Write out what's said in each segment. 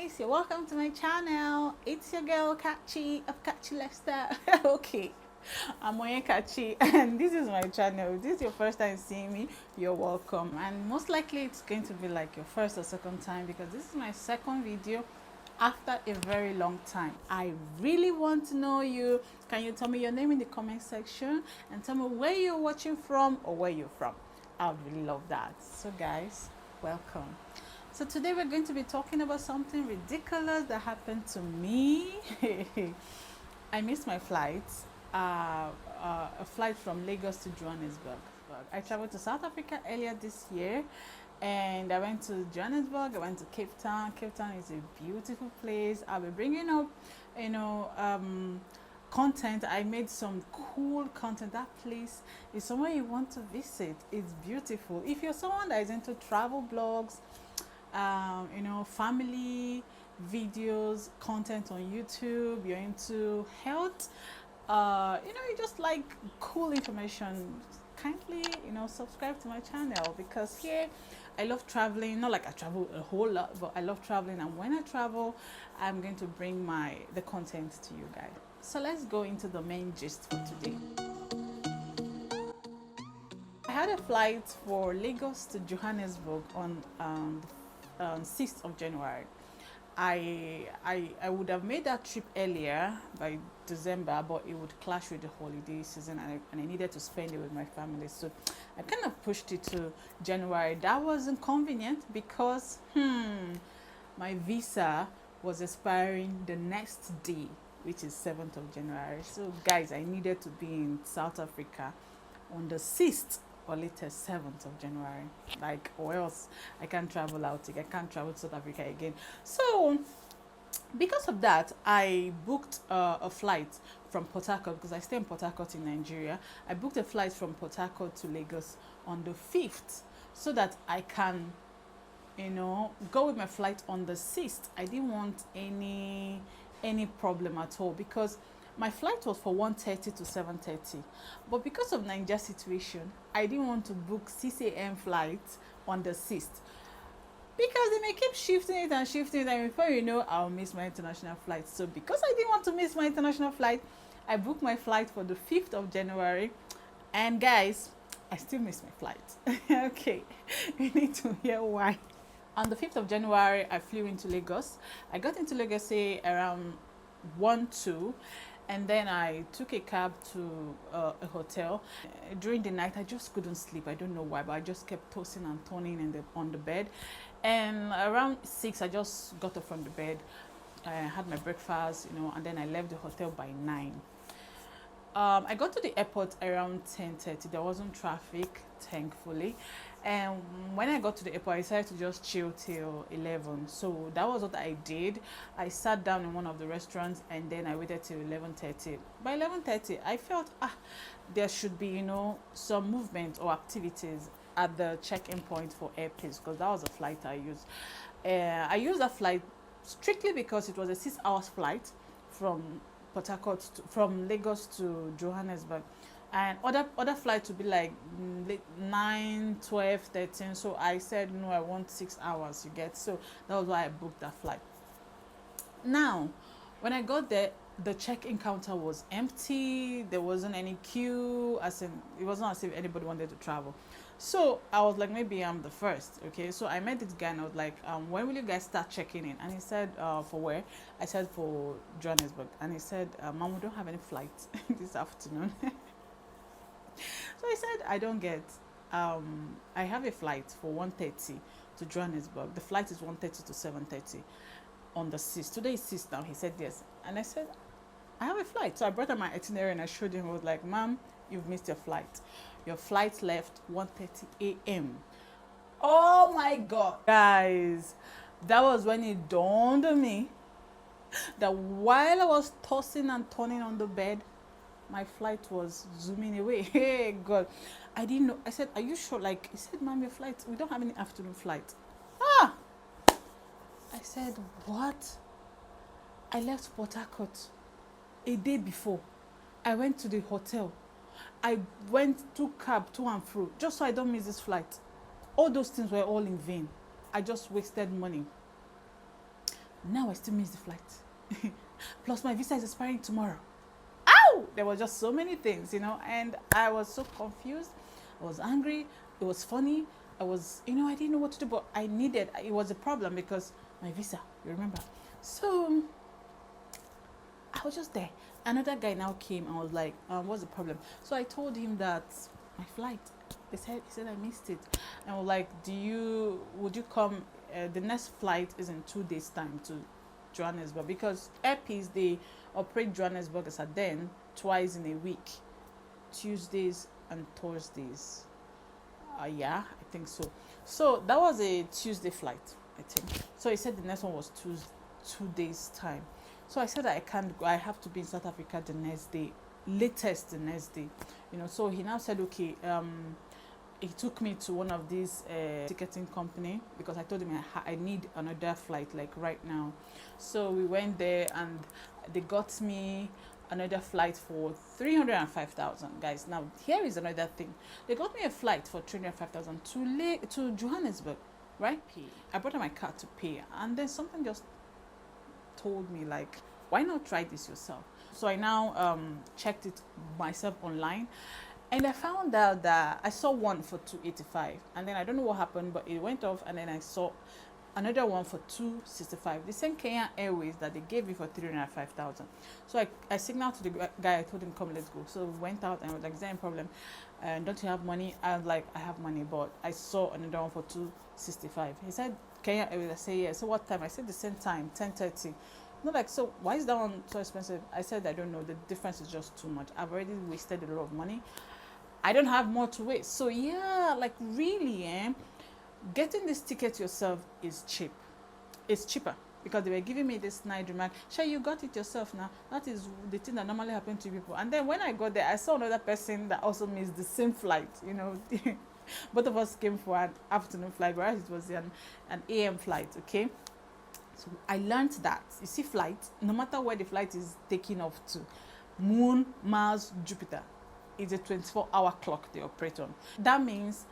guys, you're welcome to my channel. It's your girl Kachi of Kachi Lifestyle. Okay, I'm Oye Kachi and this is my channel. If this is your first time seeing me, you're welcome, and most likely it's going to be like your first or second time because this is my second video after a very long time. I really want to know you. Can you tell me your name in the comment section and tell me where you're watching from or where you're from? I would really love that. So guys, welcome. So today we're going to be talking about something ridiculous that happened to me. I missed my flight, a flight from Lagos to Johannesburg. I traveled to South Africa earlier this year, and I went to Johannesburg. I went to Cape Town. Cape Town is a beautiful place. I'll be bringing up, content. I made some cool content. That place is somewhere you want to visit. It's beautiful. If you're someone that is into travel blogs, family videos, content on YouTube, you're into health, you just like cool information, kindly, subscribe to my channel because here I love traveling. Not like I travel a whole lot, but I love traveling, and when I travel, I'm going to bring the content to you guys. So let's go into the main gist for today. I had a flight for Lagos to Johannesburg on 6th of January. I would have made that trip earlier by December, but it would clash with the holiday season, and I needed to spend it with my family, so I kind of pushed it to January. That was inconvenient because my visa was expiring the next day, which is 7th of January. So guys, I needed to be in South Africa on the 6th or latest 7th of January, or else I can't travel out. I can't travel to South Africa again. So because of that, I booked a flight from Port Harcourt, because I stay in Port Harcourt in Nigeria. I booked a flight from Port Harcourt to Lagos on the 5th so that I can go with my flight on the 6th. I didn't want any problem at all because my flight was for 1:30 to 7:30, but because of Nigeria situation, I didn't want to book 6 a.m. flight on the 6th because they may keep shifting it, and before you know, I'll miss my international flight. So because I didn't want to miss my international flight, I booked my flight for the 5th of January, and guys, I still missed my flight. Okay, you need to hear why. On the 5th of January, I flew into Lagos. I got into Lagos, say, around 1-2, and then I took a cab to a hotel. During the night, I just couldn't sleep. I don't know why, but I just kept tossing and turning on the bed. And around 6, I just got up from the bed. I had my breakfast, and then I left the hotel by 9. I got to the airport around 10:30. There wasn't traffic, thankfully. And when I got to the airport, I decided to just chill till 11. So that was what I did. I sat down in one of the restaurants, and then I waited till 11:30. By 11:30, I felt there should be some movement or activities at the check-in point for airplanes, because that was the flight I used. I used that flight strictly because it was a 6-hour flight from Port Harcourt from Lagos to Johannesburg, and other flights would be like 9, 12, 13. So I said no, I want 6 hours, you get. So that was why I booked that flight. Now when I got there, the check-in counter was empty. There wasn't any queue, as in it wasn't as if anybody wanted to travel. So I was like, maybe I'm the first. Okay, so I met this guy and I was like, when will you guys start checking in? And he said, for where? I said, for Johannesburg. And he said, Mom, we don't have any flights this afternoon. So I said, I don't get, I have a flight for 1:30 to Johannesburg. The flight is 1:30 to 7:30 on the 6th. Today is 6th now. He said yes. And I said, I have a flight. So I brought him my itinerary and I showed him. I was like, Mom, you've missed your flight. Your flight left 1:30 a.m. Oh my God. Guys, that was when it dawned on me that while I was tossing and turning on the bed, my flight was zooming away. Hey God, I didn't know. I said, are you sure? Like, he said, Mom, your flight, we don't have any afternoon flight. I said, what? I left Port Harcourt a day before. I went to the hotel. I took cab to and fro just so I don't miss this flight. All those things were all in vain. I just wasted money. Now I still miss the flight. Plus my visa is expiring tomorrow. Ow! There were just so many things, and I was so confused. I was angry. It was funny. I was, I didn't know what to do, but it was a problem because my visa, you remember. So I was just there. Another guy now came and was like, what's the problem? So I told him that my flight, he said I missed it. And I was like, would you come, the next flight is in 2 days time to Johannesburg, because Airpeace, they operate Johannesburg as a den twice in a week, Tuesdays and Thursdays. Yeah, I think so. So that was a Tuesday flight, I think. So he said the next one was 2 days time. So I said I can't go. I have to be in South Africa the next day, latest the next day. So he now said, okay, he took me to one of these ticketing company, because I told him I need another flight like right now. So we went there and they got me another flight for 305,000. Guys, now here is another thing. They got me a flight for 305,000 to Johannesburg, right? I brought my card to pay, and then something just told me, like, why not try this yourself? So I now checked it myself online, and I found out that I saw one for 285, and then I don't know what happened, but it went off, and then I saw another one for 265, the same Kenya Airways that they gave me for 305,000. So I signaled to the guy. I told him, come, let's go. So we went out, and I was like, is there any problem? Don't you have money? I was like, I have money, but I saw another one for 265. He said, Kenya Airways. I said, yeah. So what time? I said the same time, 10:30. Not like, so why is that one so expensive? I said, I don't know, the difference is just too much. I've already wasted a lot of money. I don't have more to waste. So yeah, like really, getting this ticket yourself is cheap. It's cheaper, because they were giving me this nice remark, sure, you got it yourself now. That is the thing that normally happens to people. And then when I got there, I saw another person that also missed the same flight. Both of us came for an afternoon flight, whereas it was an AM flight. Okay, so I learned that, you see, flight, no matter where the flight is taking off to, Moon, Mars, Jupiter, it's a 24-hour clock they operate on. That means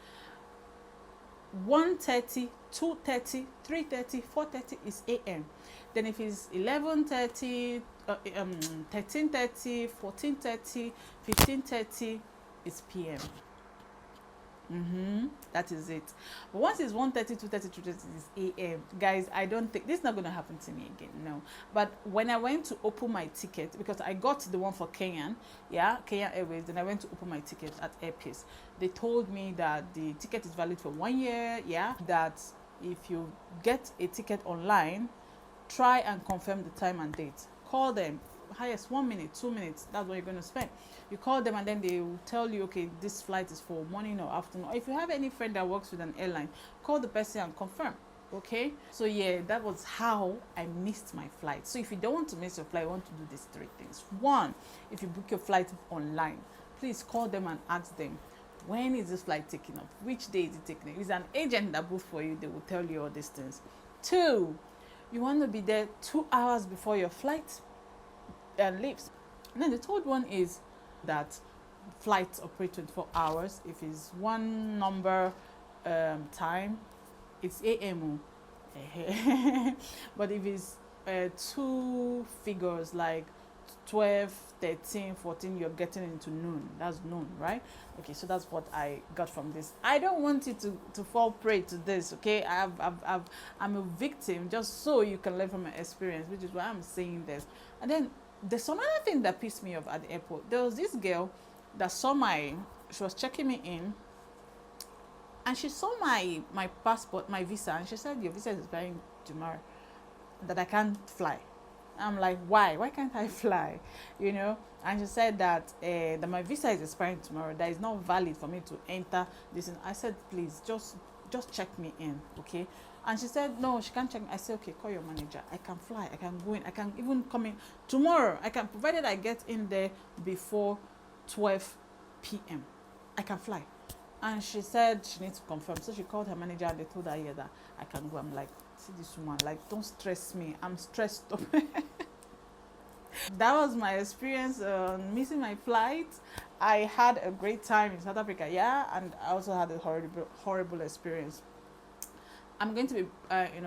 1:30, 2:30, 3:30, 4:30 is AM. Then if it's 11:30, 13:30, 14:30, 15:30, it's PM. That is it. But once it's 1:30, 2:30, 3:30, it's AM. Guys, I don't think this is not going to happen to me again. No. But when I went to open my ticket, because I got the one for Kenya Airways, then I went to open my ticket at Airpeace. They told me that the ticket is valid for 1 year. Yeah. That if you get a ticket online, try and confirm the time and date. Call them. Highest 1 minute, 2 minutes, that's what you're going to spend. You call them, and then they will tell you, okay, this flight is for morning or afternoon. Or if you have any friend that works with an airline, call the person and confirm. Okay, so yeah, that was how I missed my flight. So if you don't want to miss your flight, you want to do these 3 things. 1, if you book your flight online, please call them and ask them, when is this flight taking off? Which day is it taking off? If it's an agent that booked for you, they will tell you all these things. 2, you want to be there 2 hours before your flight leaves. And then the third one is that flights operate 24 hours. If it's one number time, it's AM. But if it's 2 figures, like 12, 13, 14, you're getting into noon. That's noon, right? Okay, so that's what I got from this. I don't want you to fall prey to this, okay? I'm a victim, just so you can learn from my experience, which is why I'm saying this. And then there's another thing that pissed me off at the airport. There was this girl that she was checking me in, and she saw my passport, my visa, and she said, your visa is expiring tomorrow, that I can't fly. I'm like, why can't I fly? And she said that my visa is expiring tomorrow, that is not valid for me to enter this. And I said, please just check me in, okay? And she said, no, she can't check me. I said, okay, call your manager. I can fly, I can go in, I can even come in tomorrow. I can, provided I get in there before 12 p.m. I can fly. And she said she needs to confirm. So she called her manager, and they told her, yeah, that I can go. I'm like, see this woman, like, don't stress me. I'm stressed up. That was my experience on missing my flight. I had a great time in South Africa, yeah, and I also had a horrible experience I'm going to be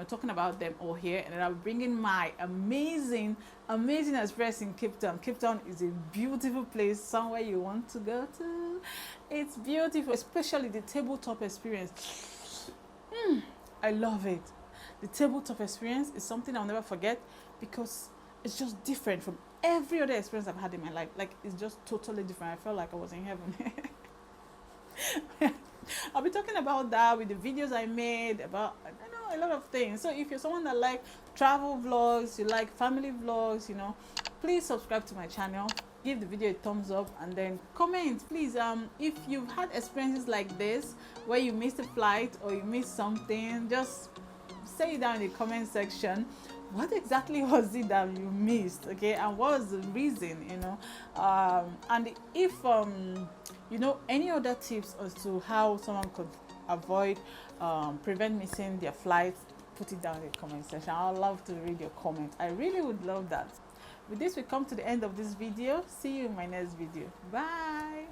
talking about them all here, and then I'll be bringing my amazing experience in Cape Town. Cape Town is a beautiful place, somewhere you want to go to. It's beautiful, especially the tabletop experience. I love it. The tabletop experience is something I'll never forget, because it's just different from every other experience I've had in my life. Like, it's just totally different. I felt like I was in heaven. I'll be talking about that with the videos I made about, I don't know, a lot of things. So if you're someone that like travel vlogs, you like family vlogs, please subscribe to my channel, give the video a thumbs up, and then comment, please. If you've had experiences like this where you missed a flight or you missed something, just say it down in the comment section. What exactly was it that you missed, okay, and what was the reason, and if any other tips as to how someone could avoid prevent missing their flights, put it down in the comment section. I'd love to read your comment. I really would love that. With this, we come to the end of this video. See you in my next video. Bye.